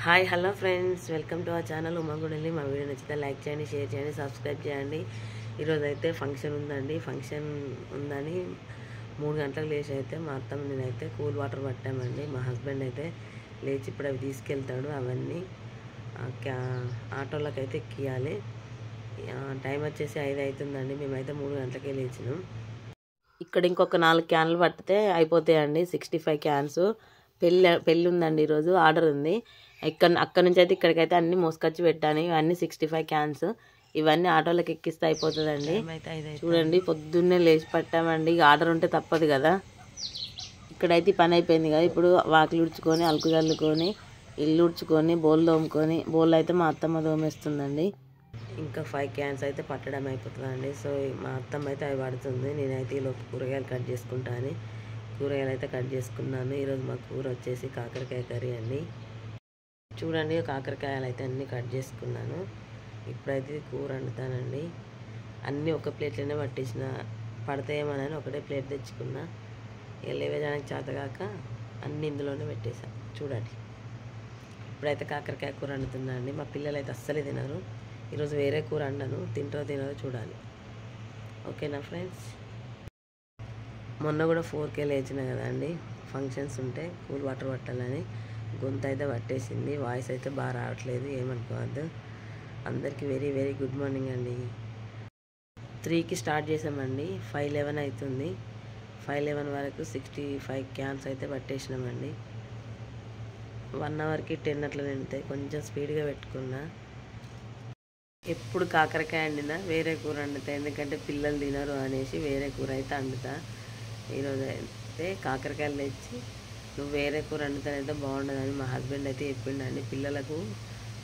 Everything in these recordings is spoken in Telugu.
Hi hello friends, welcome to our channel ఉమాగుడెల్లి. మా వీడియో నచ్చితే లైక్ చేయండి, షేర్ చేయండి, సబ్స్క్రైబ్ చేయండి. ఈరోజు అయితే ఫంక్షన్ ఉందండి. ఫంక్షన్ ఉందని 3 గంటలకు లేచి అయితే మా అత్తమ్మ నేనైతే కూల్ వాటర్ పట్టామండి. మా హస్బెండ్ అయితే లేచి ఇప్పుడు అవి తీసుకెళ్తాడు. అవన్నీ ఆటోలకు అయితే ఎక్కియాలి. టైం వచ్చేసి 5 అవుతుందండి. మేమైతే 3 గంటలకే లేచినాం. ఇక్కడ ఇంకొక 4 క్యాన్లు పట్టితే అయిపోతాయండి. 65 క్యాన్స్. పెళ్ళి ఉందండి, ఈరోజు ఆర్డర్ ఉంది. అక్కడ నుంచి అయితే ఇక్కడికైతే అన్ని మోసుకొచ్చి పెట్టాను. ఇవన్నీ 65 క్యాన్స్. ఇవన్నీ ఆటోలకు ఎక్కిస్తే అయిపోతుందండి. చూడండి, పొద్దున్నే లేచి పట్టామండి. ఆర్డర్ ఉంటే తప్పదు కదా. ఇక్కడైతే పని అయిపోయింది కదా. ఇప్పుడు వాకిలు ఉడ్చుకొని, అలుకు చల్లుకొని, ఇల్లు ఉడ్చుకొని, బోల్ తోముకొని, బోల్ అయితే మా అత్తమ్మ తోమేస్తుందండి. ఇంకా 5 క్యాన్స్ అయితే పట్టడం అయిపోతుందండి. సో మా అత్తమ్మ అయితే అవి పడుతుంది. నేనైతే ఈలోపు కూరగాయలు కట్ చేసుకుంటాను. కూరగాయలు అయితే కట్ చేసుకున్నాను. ఈరోజు మా కూర వచ్చేసి కాకరకాయ కర్రీ అండి. చూడండి, కాకరకాయలు అయితే అన్నీ కట్ చేసుకున్నాను. ఇప్పుడైతే కూర వండుతానండి. అన్నీ ఒక ప్లేట్లోనే పట్టించిన, పడతాయేమోనని ఒకటే ప్లేట్ తెచ్చుకున్నా. లేవేదానికి చేతగాక అన్నీ ఇందులోనే పెట్టేసాను. చూడండి, ఇప్పుడైతే కాకరకాయ కూర వండుతున్నా అండి. మా పిల్లలు అయితే అస్సలే తినరు. ఈరోజు వేరే కూర వండను. తినరో చూడాలి. ఓకేనా ఫ్రెండ్స్. మొన్న కూడా 4కే లేచిన కదండి. ఫంక్షన్స్ ఉంటే కూల్ వాటర్ పట్టాలని గొంతు అయితే పట్టేసింది. వాయిస్ అయితే బాగా రావట్లేదు, ఏమనుకోవద్దు. అందరికీ వెరీ వెరీ గుడ్ మార్నింగ్ అండి. 3కి స్టార్ట్ చేసామండి. 5:11 అవుతుంది. 5:11 వరకు 65 క్యాన్స్ అయితే పట్టేసినామండి. 1 అవర్కి 10 అట్లా నిండుతాయి. కొంచెం స్పీడ్గా పెట్టుకున్నా. ఎప్పుడు కాకరకాయ వండినా వేరే కూర వండుతా, ఎందుకంటే పిల్లలు తినరు అనేసి వేరే కూర అయితే వండుతా. ఈరోజు అయితే కాకరకాయలు తెచ్చి నువ్వు వేరే కూర వండుతానైతే బాగుండదని మా హస్బెండ్ అయితే చెప్పిండండి. పిల్లలకు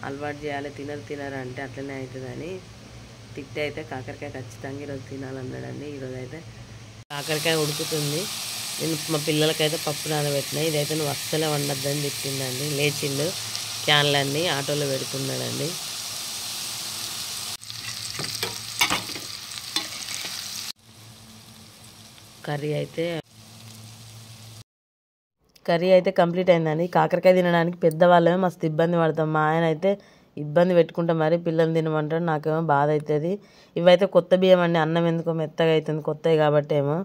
అలవాటు చేయాలి, తినరు అంటే అట్లనే అవుతుందని తిట్టి అయితే కాకరకాయ ఖచ్చితంగా ఈరోజు తినాలన్నాడండి. ఈరోజు అయితే కాకరకాయ ఉడుకుతుంది. నేను మా పిల్లలకైతే పప్పు నానబెట్టినా. ఇదైతే నువ్వు అస్సలే వండొద్దని తిట్టిండండి. లేచిండు, క్యాన్లన్నీ ఆటోలో పెడుతున్నాడండి. కర్రీ అయితే కంప్లీట్ అయిందండి. కాకరకాయ తినడానికి పెద్దవాళ్ళమే మస్తు ఇబ్బంది పడతాం. మా ఆయన అయితే ఇబ్బంది పెట్టుకుంటాం, మరి పిల్లలు తినమంటాడు. నాకేమో బాధ అవుతుంది. ఇవైతే కొత్త బియ్యం అండి. అన్నం ఎందుకో మెత్తగా అవుతుంది, కొత్తవి కాబట్టి ఏమో.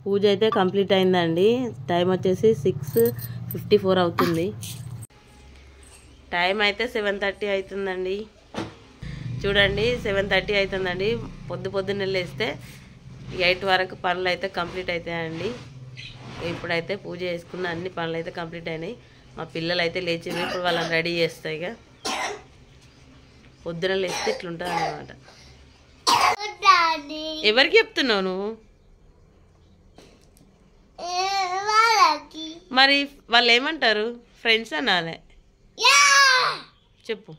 పూజ అయితే కంప్లీట్ అయిందండి. టైం వచ్చేసి 6:54 అవుతుంది. టైం అయితే 7:30 అవుతుందండి. చూడండి, 7:30 అవుతుందండి. పొద్దున్నే లేస్తే 8 వరకు పనులు అయితే కంప్లీట్ అవుతాయండి. ఇప్పుడైతే పూజ చేసుకున్న అన్ని పనులు అయితే కంప్లీట్ అయినాయి. మా పిల్లలు అయితే లేచింది. ఇప్పుడు వాళ్ళని రెడీ చేస్తాయి. ఇక పొద్దున లేస్తే ఇట్లుంటుంది అన్నమాట. ఎవరికి చెప్తున్నావు నువ్వు? మరి వాళ్ళు ఏమంటారు? ఫ్రెండ్స్ అనాలే. చెప్పు.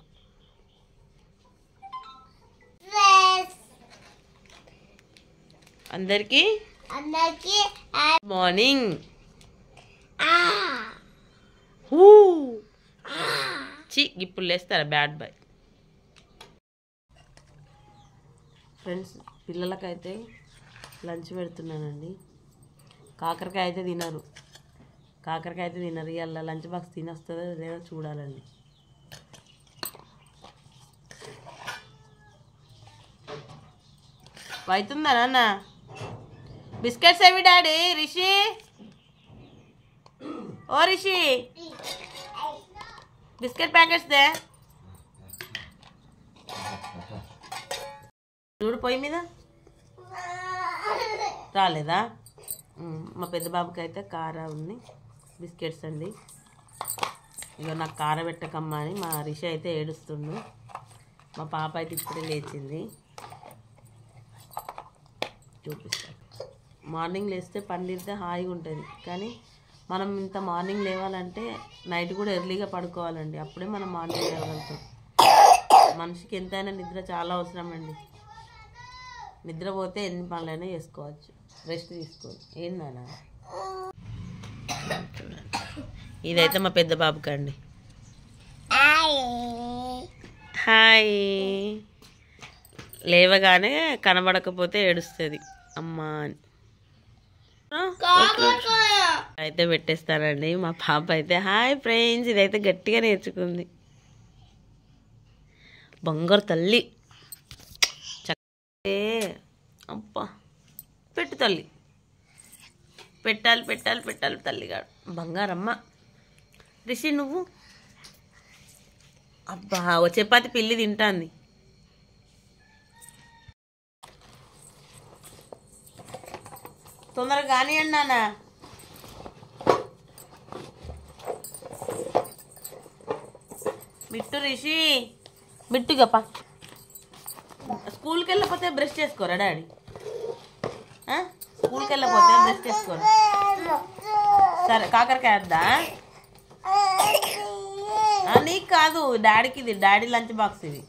అందరికీ మార్నింగ్. ఇప్పుడు లేస్తారా బ్యాడ్ బాయ్. ఫ్రెండ్స్, పిల్లలకైతే లంచ్ పెడుతున్నానండి. కాకరకాయ అయితే తినరు. ఇవాళ లంచ్ బాక్స్ తినొస్తుందో లేదో చూడాలండి. అవుతుందా నాన్న? బిస్కెట్స్ ఏవి డాడీ? రిషి, ఓ రిషి, బిస్కెట్ ప్యాకెట్స్ దే. చూడు, పొయ్యి మీద రాలేదా? మా పెద్ద బాబుకి అయితే కారా ఉంది, బిస్కెట్స్ అండి. ఇక నాకు కార పెట్టకమ్మా అని మా రిషి అయితే ఏడుస్తుండు. మా పాప అయితే ఇప్పుడే లేచింది. చూపిస్తాను. మార్నింగ్ లేస్తే పని తీరితే హాయిగా ఉంటుంది. కానీ మనం ఇంత మార్నింగ్ లేవాలంటే నైట్ కూడా ఎర్లీగా పడుకోవాలండి. అప్పుడే మనం మార్నింగ్ లేవగలుగుతాం. మనిషికి ఎంతైనా నిద్ర చాలా అవసరం అండి. నిద్రపోతే ఎన్ని పనులైనా చేసుకోవచ్చు, రెస్ట్ తీసుకోవచ్చు. ఏందన్నా? ఇదైతే మా పెద్ద బాబుకి అండి. హాయ్. లేవగానే కనబడకపోతే ఏడుస్తుంది అమ్మా అని. అయితే పెట్టేస్తానండి. మా పాప అయితే హాయ్ ఫ్రెండ్స్ ఇదైతే గట్టిగా నేర్చుకుంది. బంగారు తల్లి చక్కగా అబ్బా పెట్టు తల్లి, పెట్టాలి పెట్టాలి పెట్టాలి తల్లిగాడు బంగారమ్మ. రిషి నువ్వు అబ్బా ఓ చపాతి పిల్లి తింటాంది. తొందరగా కానివ్వండి నాన్న. మిట్టు రిషి మిట్టు గప్ప స్కూల్కి వెళ్ళకపోతే బ్రష్ చేసుకోరా డాడీ? స్కూల్కి వెళ్ళకపోతే బ్రష్ చేసుకోరా? సరే కాకరకాయ వద్దా? నీకు కాదు డాడీకి, ఇది డాడీ లంచ్ బాక్స్. ఇది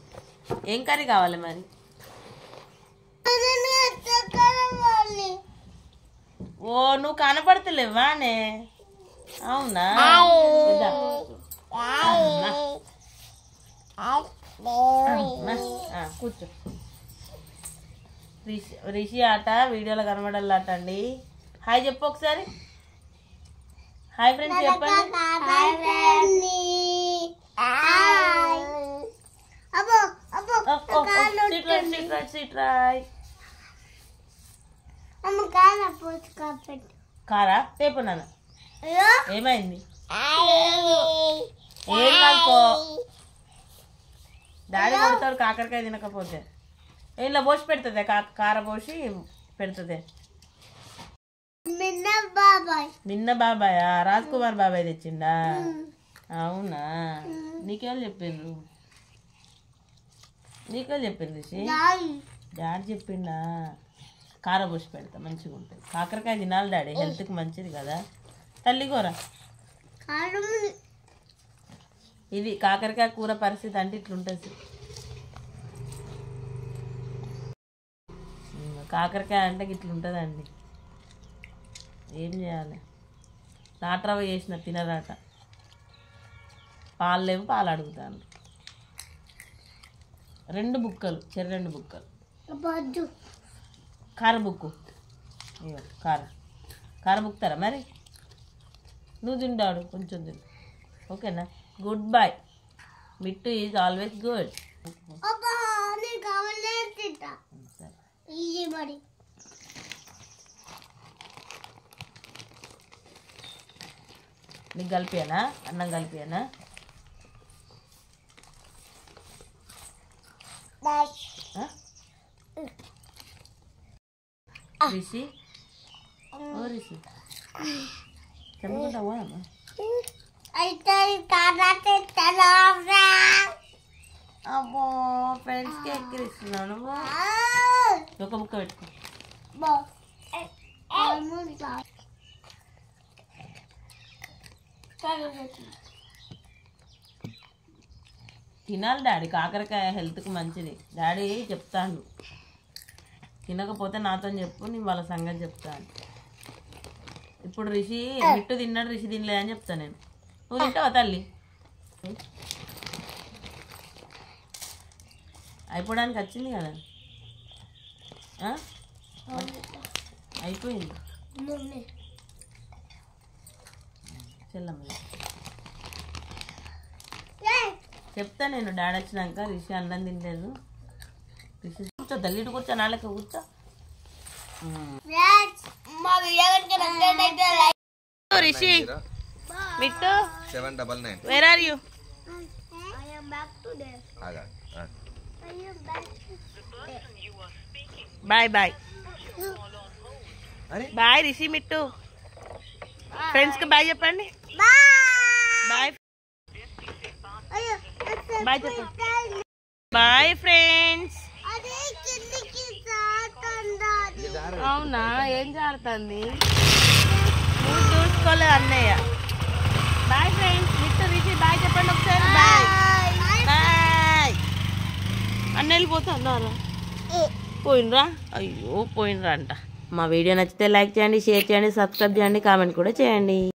ఏం కర్రీ కావాలి మరి? ఓ నువ్వు కనపడతలేవానే? అవునా కూర్చో. రిషి ఆట వీడియోలో కనబడాలట అండి. హాయ్ చెప్పు ఒకసారి. హాయ్ ఫ్రెండ్స్ చెప్పండి. కారా రేపు నాన్న ఏమైంది? ఏం కాదుకో, డాడీ కొడతాడు కాకరకాయ తినకపోతే. ఇలా పోసి పెడుతుంది, కార పోసి పెడుతుంది. నిన్న బాబాయా? రాజ్ కుమార్ బాబాయ్ తెచ్చిండా? అవునా? నీకేళ్ళు చెప్పిండ్రు? నీకేళ్ళు చెప్పిండ్రు రిషి? డాడీ చెప్పిండా? కార పోసి పెడతా మంచిగా ఉంటుంది. కాకరకాయ తినాలి డాడీ, హెల్త్కి మంచిది కదా తల్లి. కూర ఇది కాకరకాయ కూర పరిస్థితి అంటే ఇట్లుంటుంది. కాకరకాయ అంటే ఇట్లుంటుందండి. ఏం చేయాలి? నాట్రవ చేసిన తినరాట. పాలు లేవు, పాలు అడుగుతాను. 2 బుక్కలు 2 బుక్కలు కార బుక్కు. కార బుక్తారా మరి? నువ్వు తింటాడు కొంచెం తింటు. ఓకేనా? Good bye. Mittu is always good. నీకు కలిపియానా? అన్నం కలిపియానా? రిషి ఓ రిషి చెప్పుకుంటా పోదమ్మా. అబ్బో ఫ్రెండ్స్కి ఎక్కిరిస్తున్నాను. ఒక ముక్క పెట్టుకో. తినాలి డాడీ, కాకరకాయ హెల్త్కి మంచిది. డాడీ చెప్తాను, తినకపోతే నాతో చెప్పు, నేను వాళ్ళ సంగతి చెప్తాను. ఇప్పుడు రిషి మిట్టు తిన్నాడు, రిషి తినలే అని చెప్తాను నేను. నువ్వు తింటావా తల్లి? అయిపోవడానికి వచ్చింది కదా, అయిపోయింది. చెల్లమ్మ చెప్తా నేను. డాడీ వచ్చినాక రిషి అన్నం తినలేదు. రిషి కూర్చో తల్లి, ఇటు కూర్చో, నాళ్ళకి కూర్చో. Rishi Mittu 799. Where are you? Bye bye bye Rishi Mittu. Friends కి బాయ్ చెప్పండి. బాయ్ బాయ్ చెప్పండి. Bye friends. అవునా? ఏం జారుతుంది? నువ్వు చూసుకోలేదు అన్నయ్య. Bye friends. Mister Rishi bye చెప్పండి ఒకసారి. Bye bye. అన్న వెళ్ళిపోతా అన్నారా? పోయినరా? అయ్యో పోయినరా అంట. మా వీడియో నచ్చితే లైక్ చేయండి, షేర్ చేయండి, సబ్స్క్రైబ్ చేయండి, కామెంట్ కూడా చేయండి.